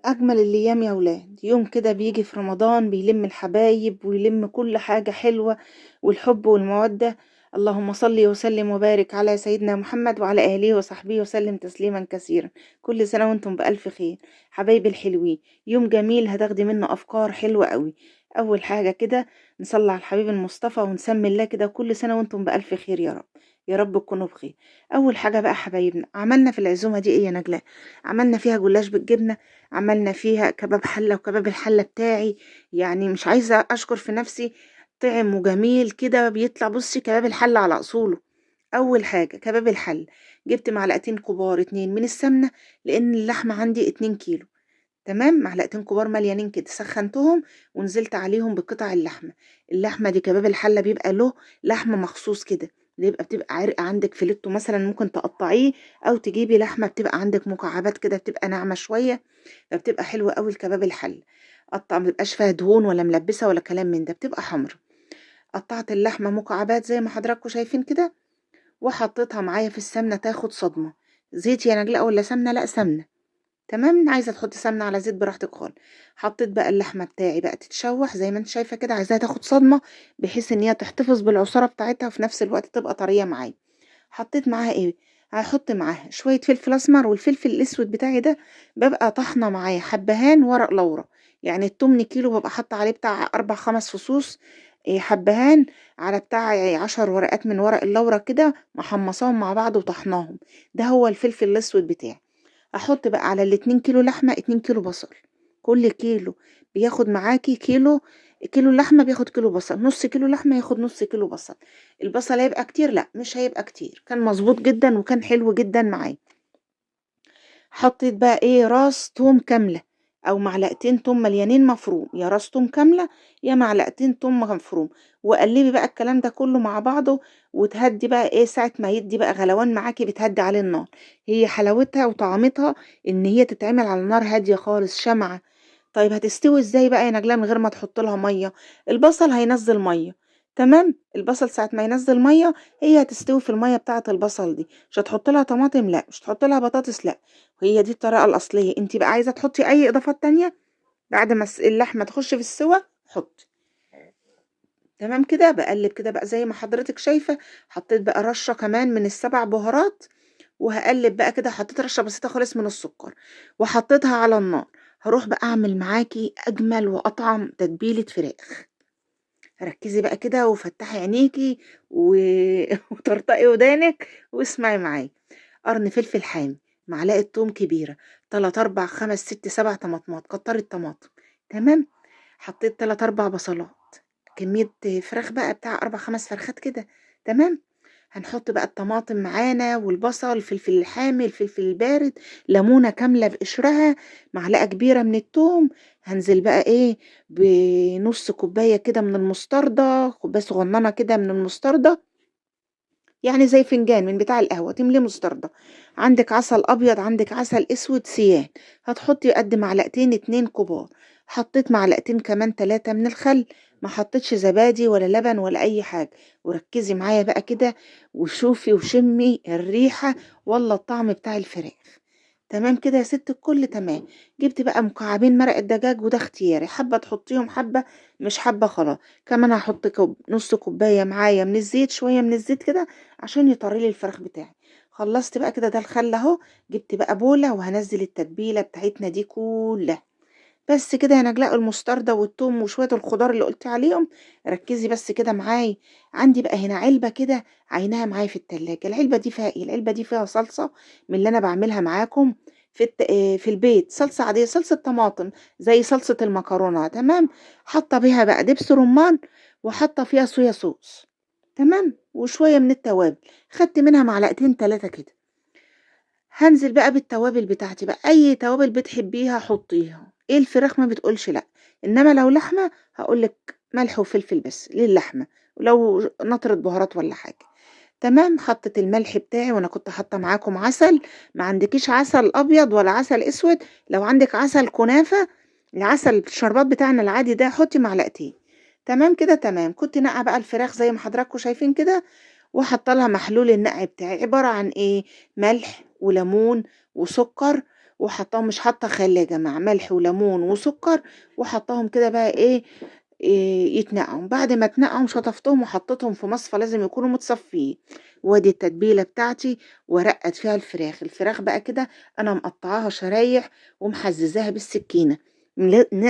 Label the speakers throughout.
Speaker 1: أجمل الأيام يا ولاد، يوم كده بيجي في رمضان بيلم الحبايب ويلم كل حاجة حلوة والحب والمودة. اللهم صل وسلم وبارك على سيدنا محمد وعلى آله وصحبه وسلم تسليما كثيرا. كل سنة وانتم بألف خير حبايبي الحلوين. يوم جميل هتاخدي منه أفكار حلوة قوي. أول حاجة كده نصلي على الحبيب المصطفى ونسمي الله كده، كل سنة وانتم بألف خير يا رب. يا رب تكونوا بخير. أول حاجة بقى حبايبنا، عملنا في العزومة دي إيه يا نجلاء؟ عملنا فيها جلاش بالجبنة، عملنا فيها كباب حلة، وكباب الحلة بتاعي يعني مش عايزة أشكر في نفسي، طعم وجميل كده بيطلع. بصي كباب الحلة على أصوله. أول حاجة كباب الحلة، جبت معلقتين كبار اتنين من السمنة، لأن اللحمة عندي 2 كيلو. تمام، معلقتين كبار مليانين كده سخنتهم ونزلت عليهم بقطع اللحمة. اللحمة دي كباب الحلة بيبقى له لحمة مخصوص كده، بتبقى عرق عندك فيليتو مثلا ممكن تقطعيه، او تجيبي لحمة بتبقى عندك مكعبات كده بتبقى ناعمة شوية، فبتبقى حلوة قوي الكباب الحلة. قطع ما بيبقاش فيها دهون ولا ملبسة ولا كلام من ده، بتبقى حمرا. قطعت اللحمة مكعبات زي ما حضراتكم شايفين كده، وحطيتها معايا في السمنة تاخد صدمة. زيت يا نجلاء ولا سمنة؟ لا سمنة. تمام، عايزه تحطي سمنه على زيت براحتك خالص. حطيت بقى اللحمه بتاعي بقى تتشوح زي ما انت شايفه كده، عايزاها تاخد صدمه بحيث ان هي تحتفظ بالعصاره بتاعتها وفي نفس الوقت تبقى طريه معايا. حطيت معاها ايه؟ هحط معاها شويه فلفل اسمر، والفلفل الاسود بتاعي ده ببقى طحنه معايا حبهان ورق لورا. يعني التمن كيلو ببقى حاطه عليه بتاع 4 5 فصوص حبهان، على بتاع 10 ورقات من ورق اللورا كده، محمصاهم مع بعض وطحناهم. ده هو الفلفل الاسود بتاعي. احط بقى على ال2 كيلو لحمة 2 كيلو بصل. كل كيلو بياخد معاكي كيلو. كيلو اللحمة بياخد كيلو بصل، نص كيلو لحمة ياخد نص كيلو بصل. البصل هيبقى كتير؟ لا مش هيبقى كتير، كان مظبوط جدا وكان حلو جدا معايا. حطيت بقى ايه؟ راس توم كاملة، او معلقتين توم مليانين مفروم، يا راس توم كاملة يا معلقتين توم مفروم. وقلبي بقى الكلام ده كله مع بعضه، وتهدي بقى ايه ساعة ما يدي بقى غلوان معاكي بتهدي عليه النار. هي حلاوتها وطعمتها ان هي تتعمل على نار هادية خالص شمعة. طيب هتستوي ازاي بقى يا نجلاء من غير ما تحط لها ميه؟ البصل هينزل ميه. تمام، البصل ساعه ما ينزل ميه هي هتستوي في الميه بتاعه البصل دي. مش هتحط لها طماطم، لا مش هتحط لها بطاطس، لا. هي دي الطريقه الاصليه. انت بقى عايزه تحطي اي اضافات تانية بعد ما اللحمه تخش في السوا حطي. تمام كده، بقلب كده بقى زي ما حضرتك شايفه. حطيت بقى رشه كمان من ال7 بهارات، وهقلب بقى كده. حطيت رشه بسيطه خالص من السكر وحطيتها على النار. هروح بقى اعمل معاكي اجمل واطعم تتبيله فراخ. ركزي بقى كده وفتحي عينيكي و... وطرطقي ودانك واسمعي معايا. قرن فلفل حامي، معلقه توم كبيره، 3 4 5 6 7 طماطمات، كتري الطماطم. تمام. حطيت 3 4 بصلات، كميه فراخ بقى بتاع 4 5 فرخات كده. تمام. هنحط بقى الطماطم معانا والبصل، الفلفل الحامي، الفلفل البارد، ليمونة كاملة بقشرها، معلقة كبيرة من التوم. هنزل بقى ايه؟ بنص كوباية كده من المستردة، كوباية صغننة كده من المستردة، يعني زي فنجان من بتاع القهوة تملي مستردة. عندك عسل أبيض، عندك عسل أسود سيان، هتحطي قد معلقتين 2 كبار. حطيت معلقتين كمان 3 من الخل. ما حطيتش زبادي ولا لبن ولا أي حاجة. وركزي معايا بقى كده وشوفي وشمي الريحة والله الطعم بتاع الفراخ. تمام كده يا ست الكل، تمام. جبت بقى مكعبين مرق الدجاج، وده اختياري، حابة تحطيهم حبة، مش حابة خلاص. كمان هحط نص كوباية معايا من الزيت، شوية من الزيت كده عشان يطري لي الفراخ بتاعي. خلصت بقى كده، ده الخل اهو. جبت بقى بولة وهنزل التتبيلة بتاعتنا دي كلها. بس كده يا نجلاء، المستردة والثوم وشوية الخضار اللي قلت عليهم. ركزي بس كده معاي. عندي بقى هنا علبة كده عينها معايا في التلاجة. العلبة دي فيها ايه؟ العلبة دي فيها صلصة من اللي انا بعملها معاكم في البيت، صلصة عادية، صلصة طماطم زي صلصة المكرونة. تمام. حاطة بيها بقى دبس رمان، وحاطة فيها صويا صوص. تمام، وشوية من التوابل. خدت منها معلقتين 3 كده. هنزل بقى بالتوابل بتاعتي بقى، اي توابل بتحبيها حطيها. ايه الفراخ ما بتقولش لا. انما لو لحمه هقولك ملح وفلفل بس للحمه، ولو نطرة بهارات ولا حاجه. تمام. حطيت الملح بتاعي، وانا كنت حاطه معاكم عسل. ما عندكيش عسل ابيض ولا عسل اسود، لو عندك عسل كنافه، العسل الشربات بتاعنا العادي ده، حطي معلقتين. تمام كده، تمام. كنت نقع بقى الفراخ زي ما حضراتكم شايفين كده، وحاطه لها محلول النقع بتاعي عباره عن ايه؟ ملح وليمون وسكر، وحطاهم، مش حاطه خل يا جماعه، ملح وليمون وسكر، وحطاهم كده بقى ايه، يتنقعوا. بعد ما اتنقعوا شطفتهم وحطيتهم في مصفى لازم يكونوا متصفيين. وادي التتبيله بتاعتي، ورقت فيها الفراخ بقى كده انا مقطعاها شرايح ومحززاها بالسكينه،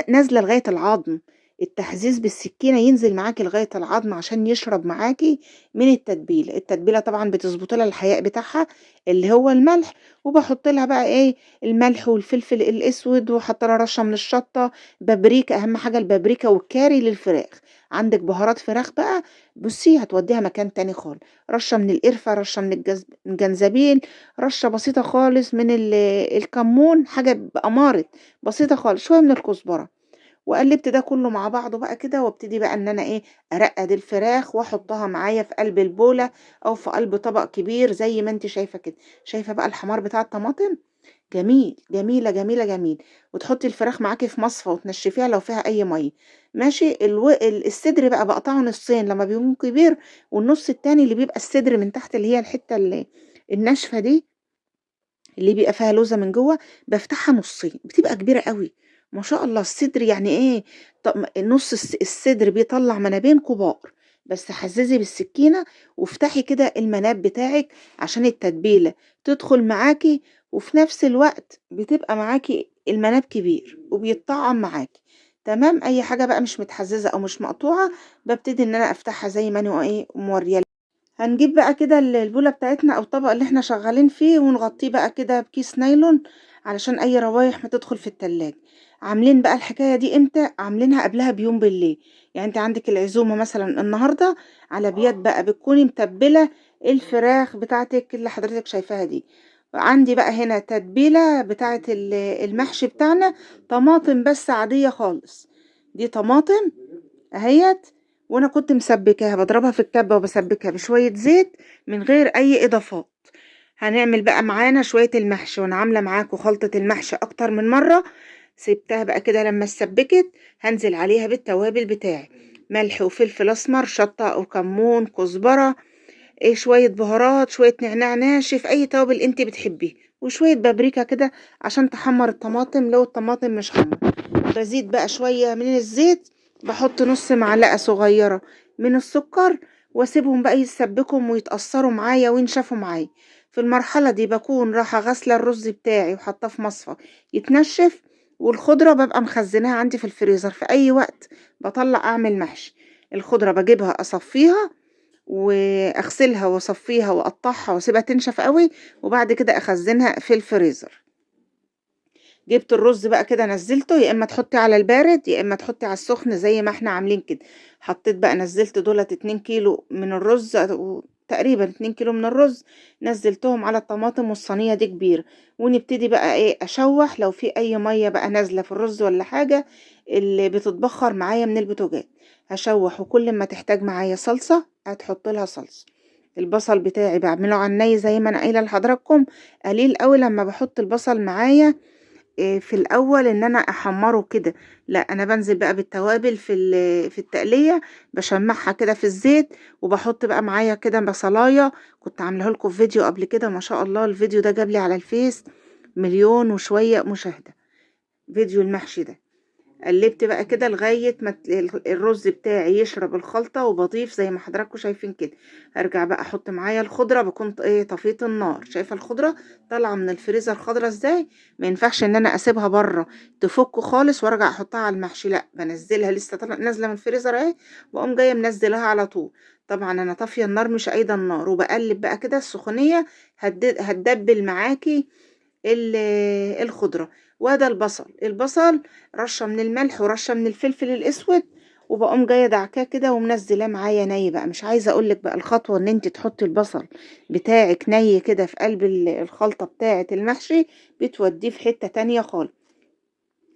Speaker 1: نازله لغايه العظم. التحزيز بالسكينه ينزل معاكي لغايه العظم عشان يشرب معاكي من التتبيله طبعا بتظبط لها الحياء بتاعها اللي هو الملح. وبحط لها بقى ايه، الملح والفلفل الاسود، وحط لها رشه من الشطه، بابريكا، اهم حاجه البابريكا والكاري للفراخ. عندك بهارات فراخ بقى، بصي هتوديها مكان تاني خالص. رشه من القرفه، رشه من الجنزبيل، رشه بسيطه خالص من الكمون، حاجه بأمارة بسيطه خالص، شويه من الكزبره. وقلبت ده كله مع بعضه بقى كده، وابتدي بقى ان انا ايه، ارقد الفراخ واحطها معايا في قلب البوله او في قلب طبق كبير زي ما انت شايفه كده. شايفه بقى الحمار بتاع الطماطم، جميل، جميلة جميلة جميل. وتحطي الفراخ معاكي في مصفى وتنشفيها لو فيها أي مية. ماشي. الصدر بقى بقطعه نصين لما بيكون كبير، والنص التاني اللي بيبقى الصدر من تحت اللي هي الحتة اللي الناشفة دي اللي بيبقى فيها لوزة من جوه، بفتحها نصين بتبقى كبيرة قوي. ما شاء الله الصدر يعني ايه. طب نص الصدر بيطلع منابين كبار. بس حززي بالسكينة وافتحي كده المناب بتاعك عشان التتبيلة تدخل معاكي، وفي نفس الوقت بتبقى معاكي المناب كبير وبيتطعم معاكي. تمام. اي حاجة بقى مش متحززة او مش مقطوعة ببتدي ان انا افتحها زي ما انا ايه مورية. هنجيب بقى كده البولة بتاعتنا او الطبق اللي احنا شغالين فيه، ونغطيه بقى كده بكيس نايلون علشان اي روايح ما تدخل في التلاجة. عاملين بقى الحكاية دي امتى؟ عاملينها قبلها بيوم بالليل. يعني انت عندك العزومة مثلا النهاردة على بيات بقى، بتكوني متبلة الفراخ بتاعتك اللي حضرتك شايفاها دي. عندي بقى هنا تتبيلة بتاعت المحشي بتاعنا، طماطم بس عادية خالص. دي طماطم اهيت، وانا كنت مسبكاها بضربها في الكبة وبسبكها بشوية زيت من غير اي اضافات. هنعمل بقى معانا شوية المحشي، وانا عاملة معاكم خلطة المحشي اكتر من مرة. سبتها بقى كده لما اتسبكت، هنزل عليها بالتوابل بتاعي، ملح وفلفل اسمر، شطة وكمون كزبرة، ايه شوية بهارات، شوية نعناع ناشف، اي توابل انت بتحبيه، وشوية بابريكا كده عشان تحمر الطماطم لو الطماطم مش حمر. بزيد بقى شوية من الزيت، بحط نص معلقة صغيرة من السكر، واسيبهم بقى يتسبكوا ويتأثروا معايا وينشفوا معايا. في المرحلة دي بكون رايحة غاسلة الرز بتاعي وحطاه في مصفى يتنشف. والخضرة ببقى مخزناها عندي في الفريزر، في اي وقت بطلع اعمل محشي الخضرة بجيبها اصفيها واغسلها واصفيها واقطعها واسيبها تنشف قوي، وبعد كده اخزنها في الفريزر. جبت الرز بقى كده نزلته، يا اما تحطي على البارد يا اما تحطي على السخن زي ما احنا عاملين كده. حطيت بقى، نزلت دولت 2 كيلو من الرز، تقريبا 2 كيلو من الرز، نزلتهم على الطماطم، والصينيه دي كبيره. ونبتدي بقى ايه، اشوح لو في اي ميه بقى نازله في الرز ولا حاجه اللي بتتبخر معايا من البوتاجاز، هشوح. وكل ما تحتاج معايا صلصه هتحط لها صلصه. البصل بتاعي بعمله على الني زي ما انا قايله لحضراتكم، قليل قوي لما بحط البصل معايا في الاول ان انا احمره كده. لا، انا بنزل بقى بالتوابل في التقليه، بشمعها كده في الزيت، وبحط بقى معايا كده بصلايه. كنت عامله لكم فيديو قبل كده، ما شاء الله الفيديو ده جاب لي على الفيس مليون وشويه مشاهده، فيديو المحشي ده. قلبت بقى كده لغاية ما الرز بتاعي يشرب الخلطة، وبضيف زي ما حضراتكم شايفين كده. ارجع بقى احط معايا الخضرة، بكون ايه طفيت النار. شايفة الخضرة طالعة من الفريزر خضرة ازاي؟ ما ينفعش ان انا اسيبها بره تفك خالص وارجع احطها على المحشي، لا، بنزلها لسه نازلة من الفريزر اهي، واقوم جاية منزلها على طول. طبعا انا طافية النار مش قايدة النار، وبقلب بقى كده السخونية هتدبل معاكي الخضرة. وده البصل رشة من الملح ورشة من الفلفل الاسود، وبقوم جايه دعكاه كده ومنزلاه معايا ني بقى. مش عايزه اقولك بقى الخطوه ان انت تحطي البصل بتاعك ني كده في قلب الخلطه بتاعه المحشي، بتوديه في حته تانية خالص.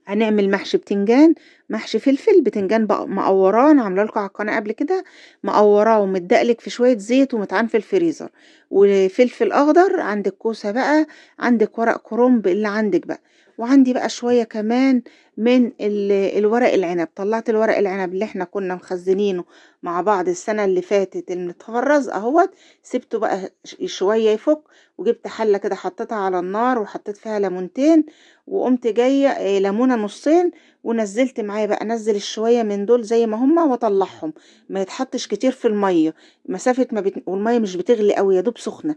Speaker 1: هنعمل محشي بتنجان، محشي فلفل بتنجان بقى مقوراه، انا عامله لكم على القناه قبل كده، مقوراه ومتدقلك في شويه زيت ومتعان في الفريزر. وفلفل اخضر، عندك كوسه بقى، عندك ورق كرنب اللي عندك بقى، وعندي بقى شوية كمان من الورق العنب. طلعت الورق العنب اللي احنا كنا مخزنينه مع بعض السنة اللي فاتت المتفرز اهوت، سبته بقى شوية يفك، وجبت حلة كده حطيتها على النار وحطيت فيها ليمونتين، وقمت جاية ليمونة نصين، ونزلت معايا بقى، انزل الشوية من دول زي ما هما واطلعهم، ما يتحطش كتير في المية، مسافة ما والمية مش بتغلي قوي، يا دوب سخنة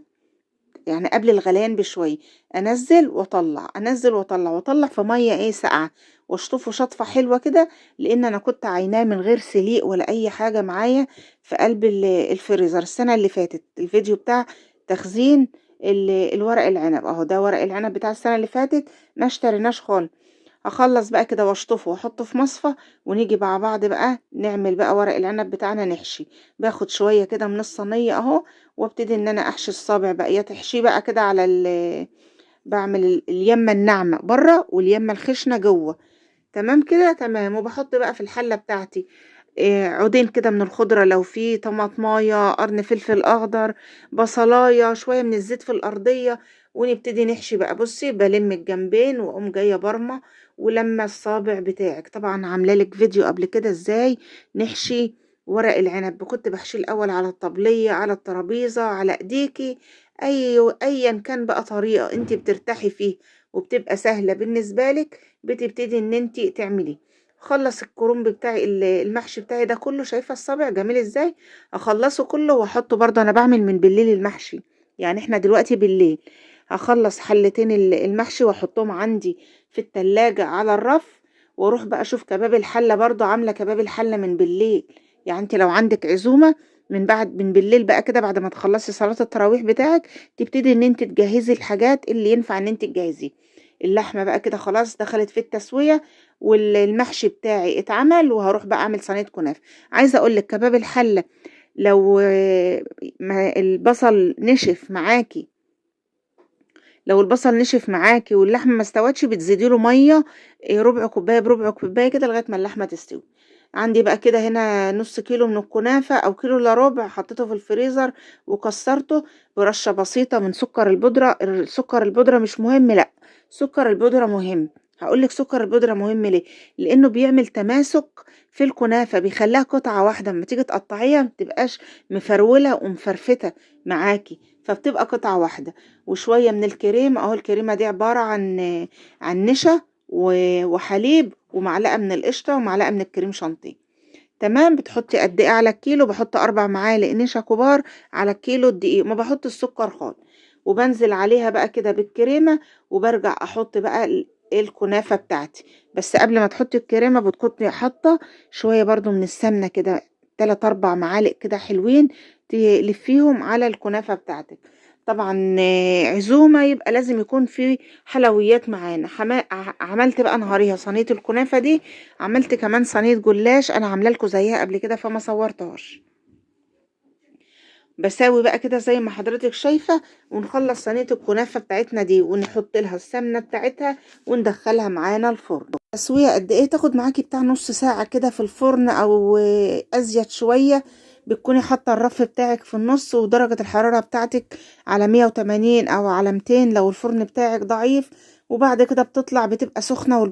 Speaker 1: يعني قبل الغليان بشوية، انزل واطلع، انزل واطلع، واطلع في ميه ايه ساقعه، واشطفه شطفه حلوه كده، لان انا كنت عيناه من غير سليق ولا اي حاجه معايا في قلب الفريزر السنه اللي فاتت. الفيديو بتاع تخزين الورق العنب اهو، ده ورق العنب بتاع السنه اللي فاتت، ما اشتريناش خالص. اخلص بقى كده واشطفه واحطه في مصفى، ونيجي مع بعض بقى نعمل بقى ورق العنب بتاعنا نحشي. باخد شويه كده من الصينيه اهو، وابتدي ان انا احشي الصابع بقى، يا تحشيه بقى كده على بعمل اليمه الناعمه بره واليمه الخشنه جوه. تمام كده تمام. وبحط بقى في الحله بتاعتي عودين كده من الخضره، لو في طماطمايه، قرن فلفل اخضر، بصلايه، شويه من الزيت في الارضيه، ونبتدي نحشي بقى. بصي بلم الجنبين واقوم جايه برمه، ولما الصابع بتاعك طبعا عامله لك فيديو قبل كده ازاي نحشي ورق العنب. كنت بحشيه الاول على الطبليه، على الترابيزه، على ايديكي، ايا كان بقى طريقه انت بترتاحي فيه وبتبقى سهله بالنسبه لك، بتبتدي ان انت تعملي. خلص الكرنب بتاعي المحشي بتاعي ده كله، شايفه الصابع جميل ازاي، اخلصه كله واحطه. برضه انا بعمل من بالليل المحشي، يعني احنا دلوقتي بالليل، هخلص حلتين المحشي واحطهم عندي في التلاجة على الرف، واروح بقى اشوف كباب الحله. برضه عامله كباب الحله من بالليل، يعني انت لو عندك عزومه من بالليل بقى كده، بعد ما تخلصي صلاه التراويح بتاعك، تبتدي ان انت تجهزي الحاجات اللي ينفع ان انت تجهزيه. اللحمه بقى كده خلاص دخلت في التسويه، والمحشي بتاعي اتعمل، وهروح بقى اعمل صينيه كنافه. عايزه اقول لك كباب الحله، لو ما البصل نشف معاكي، لو البصل نشف معاكي واللحمه ما استوتش، بتزيدي له ميه ربع كوبايه بربع كوبايه كده لغايه ما اللحمه تستوي. عندي بقى كده هنا نص كيلو من الكنافه او كيلو الا ربع، حطيته في الفريزر وكسرته برشه بسيطه من سكر البودره. السكر البودره مش مهم، لا، سكر البودره مهم. هقولك سكر البودره مهم ليه، لانه بيعمل تماسك في الكنافه، بيخليها قطعه واحده، لما تيجي تقطعيها متبقاش مفروله ومفرفته معاكي، فبتبقى قطعه واحده. وشوية من الكريمة اهو، الكريمة دي عبارة عن نشا وحليب ومعلقة من القشطة ومعلقة من الكريم شانتيه. تمام. بتحطي قد ايه على الكيلو؟ بحط 4 معالق نشا كبار على الكيلو الدقيق، ما بحط السكر خالص، وبنزل عليها بقى كده بالكريمة، وبرجع احط بقى الكنافة بتاعتي. بس قبل ما تحطي الكريمة بتكوني حاطة شوية برضو من السمنة كده، 3 4 معالق كده حلوين، تلفيهم على الكنافة بتاعتك. طبعا عزومة يبقى لازم يكون في حلويات معانا. عملت بقى نهاريها صينية الكنافة دي، عملت كمان صينية جلاش انا عامله لكم زيها قبل كده فما صورتهاش. بساوي بقى كده زي ما حضرتك شايفة، ونخلص صينية الكنافة بتاعتنا دي، ونحط لها السمنة بتاعتها، وندخلها معانا الفرن. تسوية قد ايه؟ تاخد معاكي بتاع نص ساعة كده في الفرن، او ازيد شوية. بتكوني حاطة الرف بتاعك في النص، ودرجة الحرارة بتاعتك على 180 او على 200 لو الفرن بتاعك ضعيف. وبعد كده بتطلع بتبقى سخنة،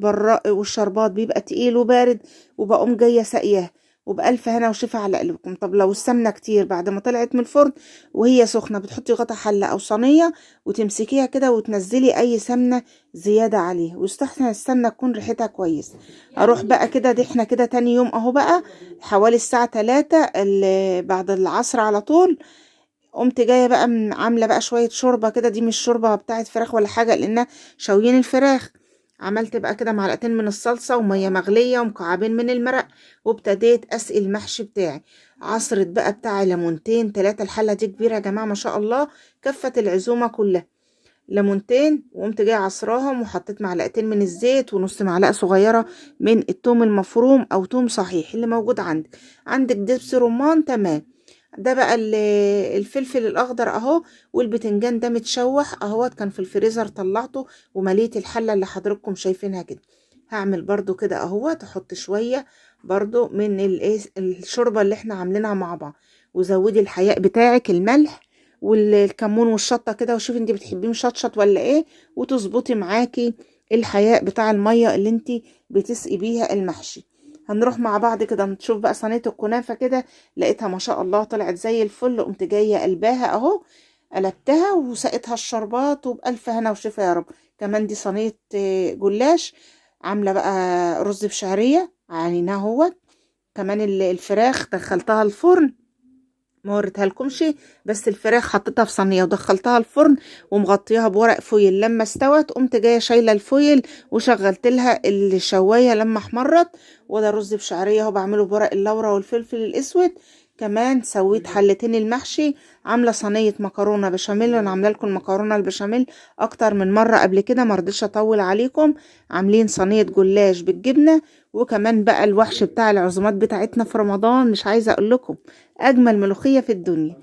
Speaker 1: والشربات بيبقى تقيل وبارد، وبقوم جاية ساقياه. وبألف هنا وشفا على قلبكم. طب لو السمنة كتير بعد ما طلعت من الفرن وهي سخنة، بتحطي غطا حلة أو صينية وتمسكيها كده، وتنزلي أي سمنة زيادة عليه، ويستحسن السمنة تكون ريحتها كويس. أروح بقى كده، دي احنا كده تاني يوم أهو بقى، حوالي الساعة 3 بعد العصر على طول، قمت جاية بقى عاملة بقى شوية شوربة كده. دي مش شوربة بتاعت فراخ ولا حاجة، لأنها شويين الفراخ. عملت بقى كده معلقتين من الصلصة ومية مغلية ومكعبين من المرق، وابتديت أسقي المحشي بتاعي. عصرت بقى بتاع ليمونتين 3، الحلة دي كبيرة يا جماعة ما شاء الله، كفت العزومة كلها. ليمونتين، وقمت جاية عصراهم، وحطيت معلقتين من الزيت ونص معلقة صغيرة من التوم المفروم أو توم صحيح اللي موجود عندك. عندك دبس رمان تمام. ده بقى الفلفل الاخضر اهو، والبتنجان ده متشوح اهوت، كان في الفريزر طلعته ومليت الحله اللي حضراتكم شايفينها كده. هعمل برضو كده اهوت، احط شويه برضو من الشوربه اللي احنا عاملينها مع بعض. وزودي الحياء بتاعك، الملح والكمون والشطه كده، وشوفي انت بتحبيه مشطشط ولا ايه، وتظبطي معاكي الحياء بتاع المية اللي انتي بتسقي بيها المحشي. هنروح مع بعض كده نشوف بقى صينية الكنافة كده. لقيتها ما شاء الله طلعت زي الفل، قمت جاية قلباها اهو، قلبتها وسقيتها الشربات، وبألف هنا وشفا يا رب. كمان دي صينية جلاش. عاملة بقى رز بشعرية عيناه اهوت. كمان الفراخ دخلتها الفرن، ما وريتها لكمش، بس الفراخ حطيتها في صينيه ودخلتها الفرن ومغطياها بورق فويل. لما استوت قمت جايه شايله الفويل وشغلت لها الشوايه لما احمرت. وده رز بشعريه اهو بعمله بورق اللورا والفلفل الاسود. كمان سويت حلتين المحشي. عامله صينيه مكرونه بشاميل، انا عامله لكم المكرونه البشاميل اكتر من مره قبل كده، ما رضيتش اطول عليكم. عاملين صينيه جلاش بالجبنه. وكمان بقى الوحش بتاع العزومات بتاعتنا في رمضان، مش عايزه اقول لكم، اجمل ملوخيه في الدنيا.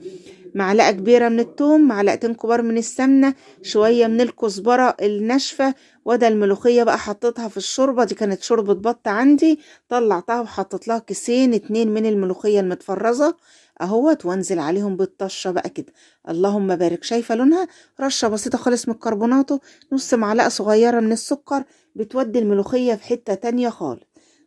Speaker 1: معلقه كبيره من الثوم، معلقتين كبار من السمنه، شويه من الكزبره الناشفه. وده الملوخيه بقى حطيتها في الشوربه دي، كانت شوربه بط عندي، طلعتها وحطيت لها كيسين اتنين من الملوخيه المتفرزه اهوت، وانزل عليهم بالطشه بقى كده. اللهم بارك، شايفه لونها؟ رشه بسيطه خالص من الكربوناتو، نص معلقه صغيره من السكر، بتودي الملوخيه في حته تانية خالص.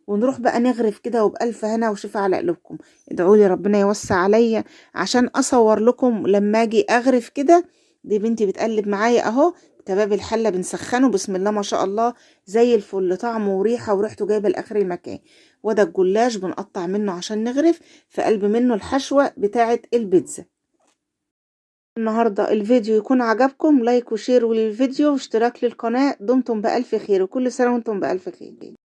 Speaker 1: ونروح بقى نغرف كده، وبألف هنا وشفا على قلوبكم. ادعوا لي ربنا يوسع عليا عشان اصور لكم لما اجي اغرف كده. دي بنتي بتقلب معايا اهو. كباب الحله بنسخنه، بسم الله ما شاء الله، زي الفل، طعمه وريحه وريحته جايبه لاخر المكان. وده الجلاش بنقطع منه عشان نغرف في قلب منه الحشوه بتاعه البيتزا. النهارده الفيديو يكون عجبكم، لايك وشير للفيديو واشتراك للقناه. دمتم بألف خير، وكل سنه وانتم بألف خير.